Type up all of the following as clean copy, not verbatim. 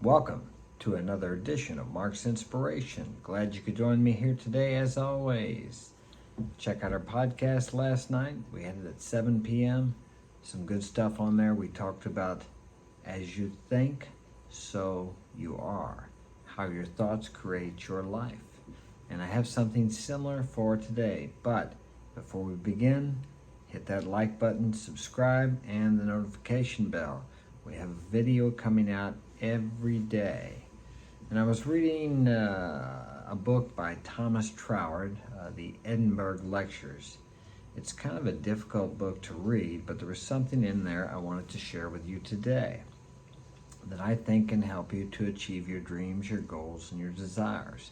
Welcome to another edition of Mark's Inspiration. Glad you could join me here today as always. Check out our podcast last night. We had it at 7 p.m. Some good stuff on there. We talked about as you think, so you are. How your thoughts create your life. And I have something similar for today. But before we begin, hit that like button, subscribe, and the notification bell. We have a video coming out every day. And I was reading a book by Thomas Troward, the Edinburgh Lectures. It's kind of a difficult book to read, but there was something in there I wanted to share with you today that I think can help you to achieve your dreams, your goals, and your desires.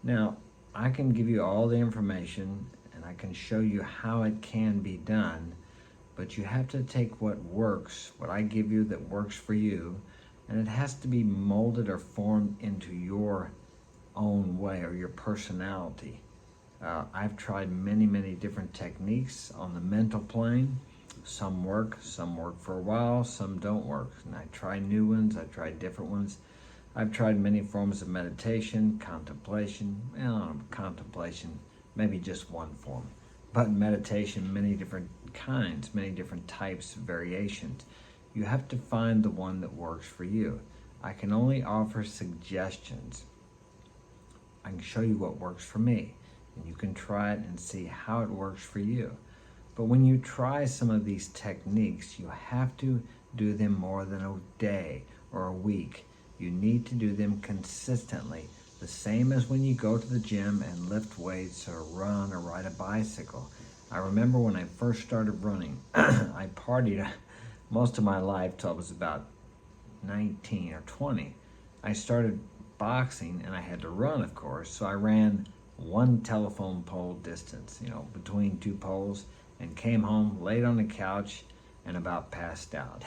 Now, I can give you all the information and I can show you how it can be done, but you have to take what works, what I give you that works for you, and it has to be molded or formed into your own way or your personality. I've tried many different techniques on the mental plane. Some work for a while, some don't work. And I try new ones, I try different ones. I've tried many forms of meditation, contemplation, maybe just one form. But meditation, many different kinds, many different types, variations. You have to find the one that works for you. I can only offer suggestions. I can show you what works for me, and you can try it and see how it works for you. But when you try some of these techniques, you have to do them more than a day or a week. You need to do them consistently, the same as when you go to the gym and lift weights or run or ride a bicycle. I remember when I first started running, I partied most of my life till I was about 19 or 20. I started boxing and I had to run, of course, so I ran one telephone pole distance, between two poles, and came home, laid on the couch, and about passed out.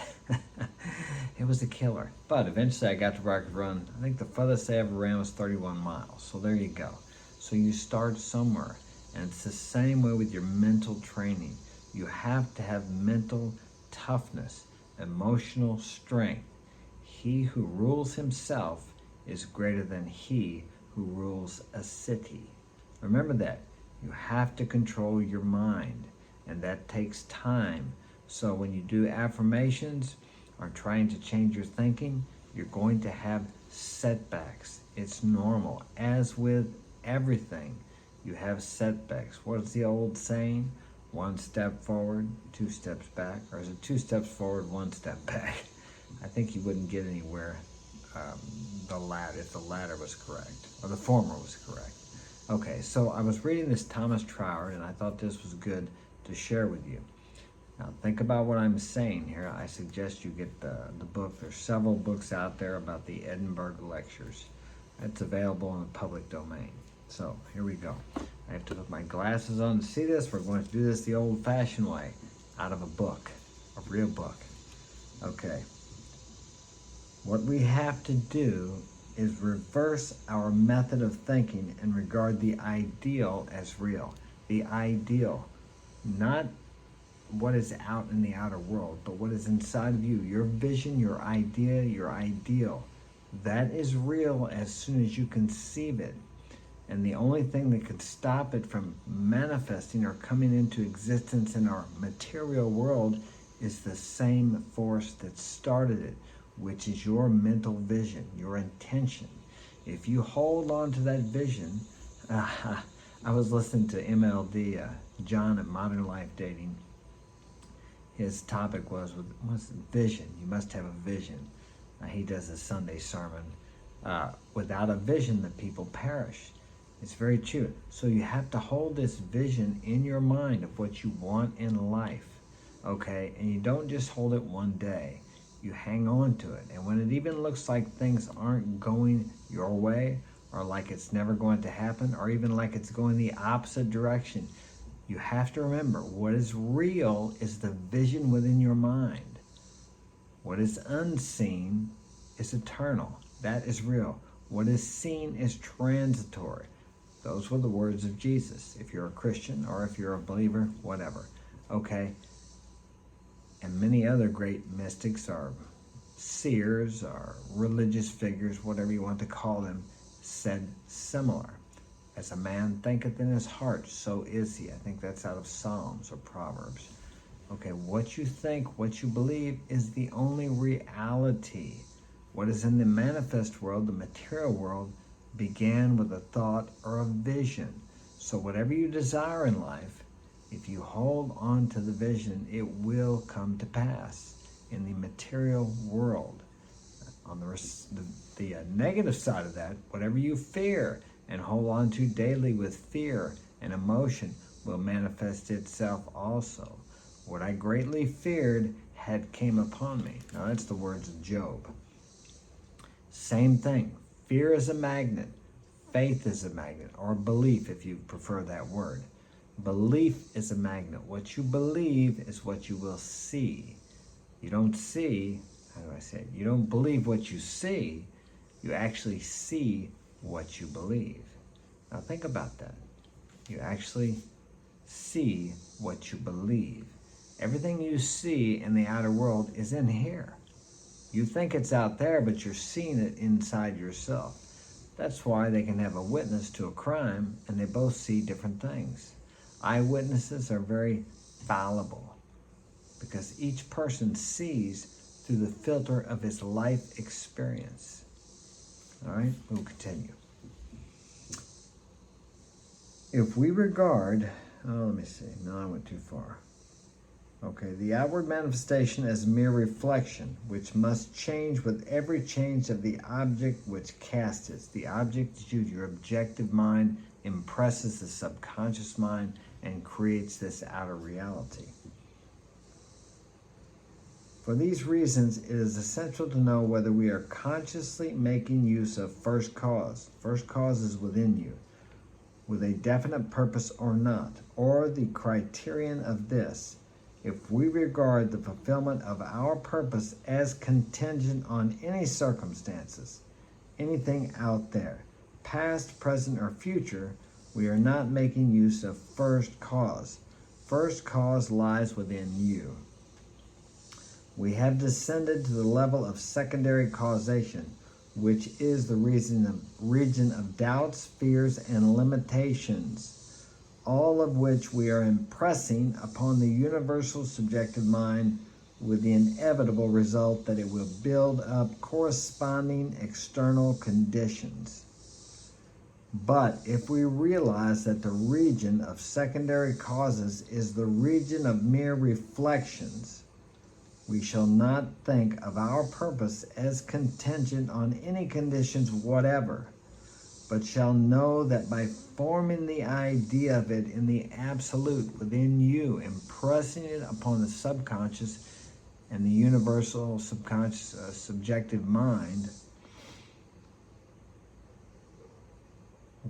It was a killer. But eventually I got to where I could run. I think the furthest I ever ran was 31 miles. So there you go. So you start somewhere. And it's the same way with your mental training. You have to have mental toughness, emotional strength. He who rules himself is greater than he who rules a city. Remember that. You have to control your mind, and that takes time. So when you do affirmations or trying to change your thinking, you're going to have setbacks. It's normal. As with everything, you have setbacks. What is the old saying? One step forward, two steps back, or is it two steps forward, one step back? I think you wouldn't get anywhere the latter, if the latter was correct, or the former was correct. Okay, so I was reading this Thomas Troward, and I thought this was good to share with you. Now think about what I'm saying here. I suggest you get the book. There's several books out there about the Edinburgh Lectures. It's available in the public domain. So here we go. I have to put my glasses on to see this. We're going to do this the old-fashioned way, out of a book, a real book. Okay. What we have to do is reverse our method of thinking and regard the ideal as real. The ideal, not what is out in the outer world, but what is inside of you. Your vision, your idea, your ideal. That is real as soon as you conceive it. And the only thing that could stop it from manifesting or coming into existence in our material world is the same force that started it, which is your mental vision, your intention. If you hold on to that vision, I was listening to MLD, John at Modern Life Dating. His topic was vision. You must have a vision. He does a Sunday sermon. Without a vision, the people perish. It's very true. So you have to hold this vision in your mind of what you want in life, okay? And you don't just hold it one day. You hang on to it. And when it even looks like things aren't going your way, or like it's never going to happen, or even like it's going the opposite direction, you have to remember what is real is the vision within your mind. What is unseen is eternal. That is real. What is seen is transitory. Those were the words of Jesus, if you're a Christian or if you're a believer, whatever. Okay? And many other great mystics are seers or religious figures, whatever you want to call them, said similar. As a man thinketh in his heart, so is he. I think that's out of Psalms or Proverbs. Okay, what you think, what you believe is the only reality. What is in the manifest world, the material world, began with a thought or a vision. So whatever you desire in life, if you hold on to the vision, it will come to pass in the material world. On the negative side of that, whatever you fear and hold on to daily with fear and emotion will manifest itself also. What I greatly feared had came upon me. Now that's the words of Job. Same thing. Fear is a magnet. Faith is a magnet, or belief if you prefer that word. Belief is a magnet. What you believe is what you will see. You don't see, how do I say it? You don't believe what you see. You actually see what you believe. Now think about that. You actually see what you believe. Everything you see in the outer world is in here. You think it's out there, but you're seeing it inside yourself. That's why they can have a witness to a crime and they both see different things. Eyewitnesses are very fallible because each person sees through the filter of his life experience. All right, we'll continue. If we regard, let me see, no, I went too far. Okay, the outward manifestation as mere reflection, which must change with every change of the object which casts it. The object is you, your objective mind impresses the subconscious mind and creates this outer reality. For these reasons, it is essential to know whether we are consciously making use of first cause. First cause is within you, with a definite purpose or not, or the criterion of this. If we regard the fulfillment of our purpose as contingent on any circumstances, anything out there, past, present, or future, we are not making use of first cause. First cause lies within you. We have descended to the level of secondary causation, which is the region of doubts, fears, and limitations, all of which we are impressing upon the universal subjective mind with the inevitable result that it will build up corresponding external conditions. But if we realize that the region of secondary causes is the region of mere reflections, we shall not think of our purpose as contingent on any conditions whatever, but shall know that by forming the idea of it in the absolute within you, impressing it upon the subconscious and the universal subconscious subjective mind,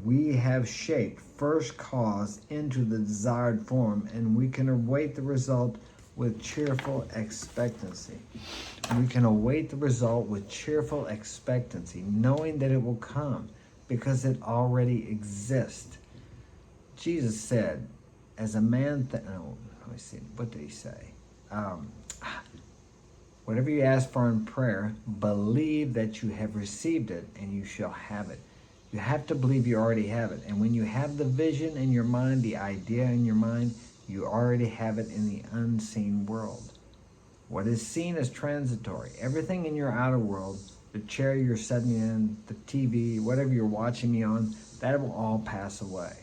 we have shaped first cause into the desired form, and we can await the result with cheerful expectancy. We can await the result with cheerful expectancy, knowing that it will come, because it already exists. Jesus said, as a man, let me see, what did he say? Whatever you ask for in prayer, believe that you have received it and you shall have it. You have to believe you already have it. And when you have the vision in your mind, the idea in your mind, you already have it in the unseen world. What is seen is transitory. Everything in your outer world, the chair you're sitting in, the TV, whatever you're watching me on, that will all pass away.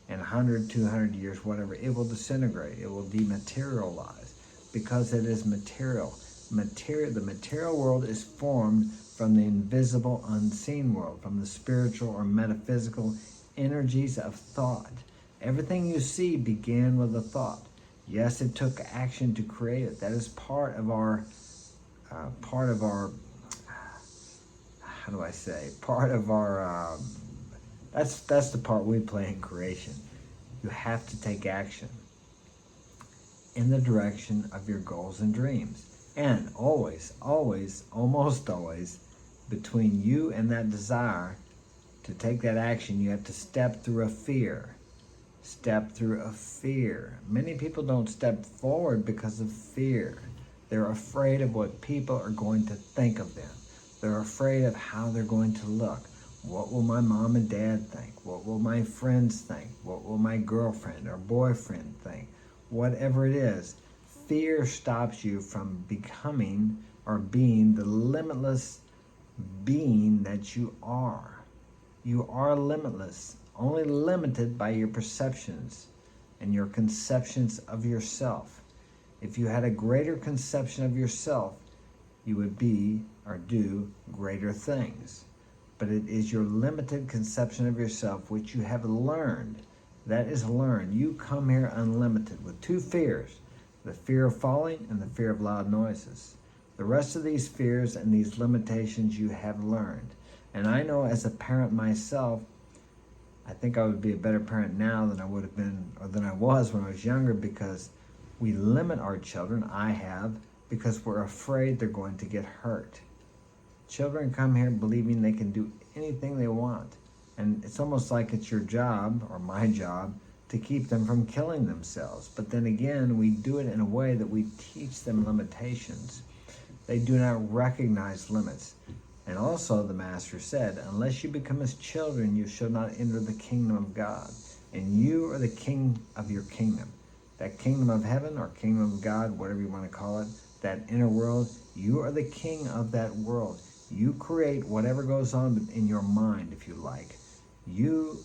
In 100, 200 years, whatever, it will disintegrate. It will dematerialize because it is material. The material world is formed from the invisible, unseen world, from the spiritual or metaphysical energies of thought. Everything you see began with a thought. Yes, it took action to create it. That is part of our how do I say, that's the part we play in creation. You have to take action in the direction of your goals and dreams. And always, almost always, between you and that desire to take that action, you have to step through a fear. Step through a fear. Many people don't step forward because of fear. They're afraid of what people are going to think of them. They're afraid of how they're going to look. What will my mom and dad think? What will my friends think? What will my girlfriend or boyfriend think? Whatever it is, fear stops you from becoming or being the limitless being that you are. You are limitless, only limited by your perceptions and your conceptions of yourself. If you had a greater conception of yourself, you would be or do greater things. But it is your limited conception of yourself which you have learned. That is learned. You come here unlimited with two fears, the fear of falling and the fear of loud noises. The rest of these fears and these limitations you have learned. And I know as a parent myself, I think I would be a better parent now than I would have been or than I was when I was younger, because we limit our children, I have, because we're afraid they're going to get hurt. Children come here believing they can do anything they want. And it's almost like it's your job, or my job, to keep them from killing themselves. But then again, we do it in a way that we teach them limitations. They do not recognize limits. And also the Master said, unless you become as children, you shall not enter the kingdom of God. And you are the king of your kingdom. That kingdom of heaven or kingdom of God, whatever you want to call it, that inner world, you are the king of that world. You create whatever goes on in your mind, if you like. You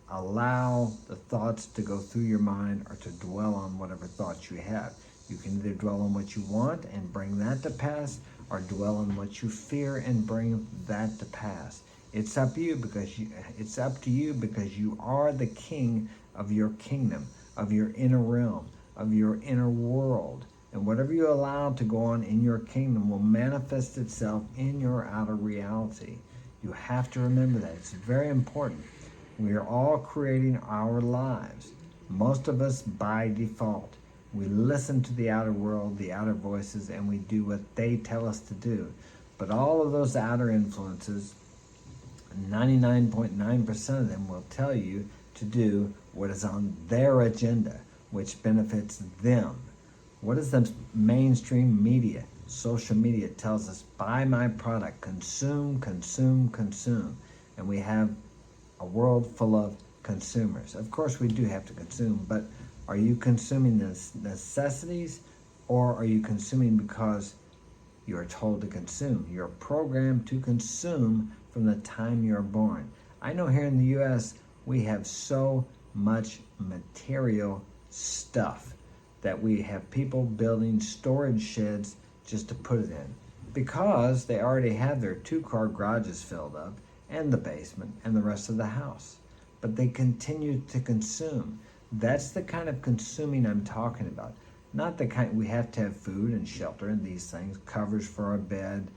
allow the thoughts to go through your mind or to dwell on whatever thoughts you have. You can either dwell on what you want and bring that to pass, or dwell on what you fear and bring that to pass. It's up to you because you are the king of your kingdom, of your inner realm, of your inner world. And whatever you allow to go on in your kingdom will manifest itself in your outer reality. You have to remember that. It's very important. We are all creating our lives. Most of us by default. We listen to the outer world, the outer voices, and we do what they tell us to do. But all of those outer influences, 99.9% of them will tell you to do what is on their agenda, which benefits them. What is the mainstream media? Social media tells us, buy my product, consume, consume, consume. And we have a world full of consumers. Of course we do have to consume, but are you consuming the necessities, or are you consuming because you're told to consume? You're programmed to consume from the time you're born. I know here in the U.S. we have so much material stuff that we have people building storage sheds just to put it in, because they already have their 2-car garages filled up and the basement and the rest of the house. But they continue to consume. That's the kind of consuming I'm talking about. Not the kind, we have to have food and shelter and these things, covers for our bed,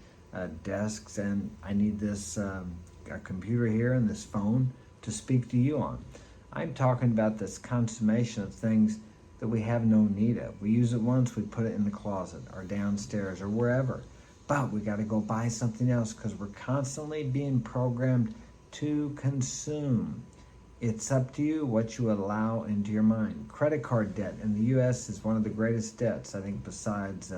desks, and I need this a computer here and this phone to speak to you on. I'm talking about this consummation of things that we have no need of. We use it once, we put it in the closet or downstairs or wherever. But we got to go buy something else because we're constantly being programmed to consume. It's up to you what you allow into your mind. Credit card debt in the U.S. is one of the greatest debts, I think, besides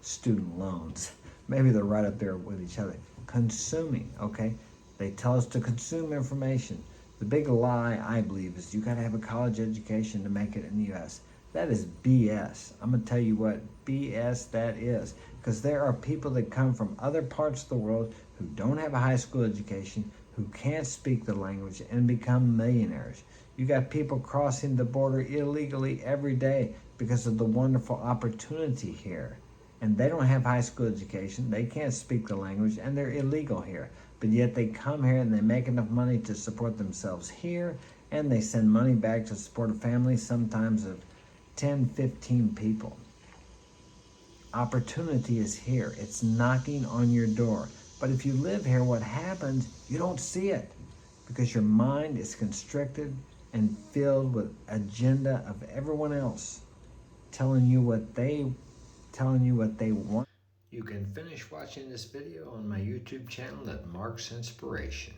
student loans. Maybe they're right up there with each other. Consuming, okay? They tell us to consume information. The big lie, I believe, is you got to have a college education to make it in the U.S. That is BS. I'm going to tell you what BS that is. Because there are people that come from other parts of the world who don't have a high school education, who can't speak the language, and become millionaires. You got people crossing the border illegally every day because of the wonderful opportunity here. And they don't have high school education, they can't speak the language, and they're illegal here. But yet they come here and they make enough money to support themselves here, and they send money back to support a family, sometimes of 10, 15 people. Opportunity is here. It's knocking on your door. But if you live here, what happens, you don't see it because your mind is constricted and filled with agenda of everyone else telling you what they want. You can finish watching this video on my YouTube channel at Mark's Inspiration.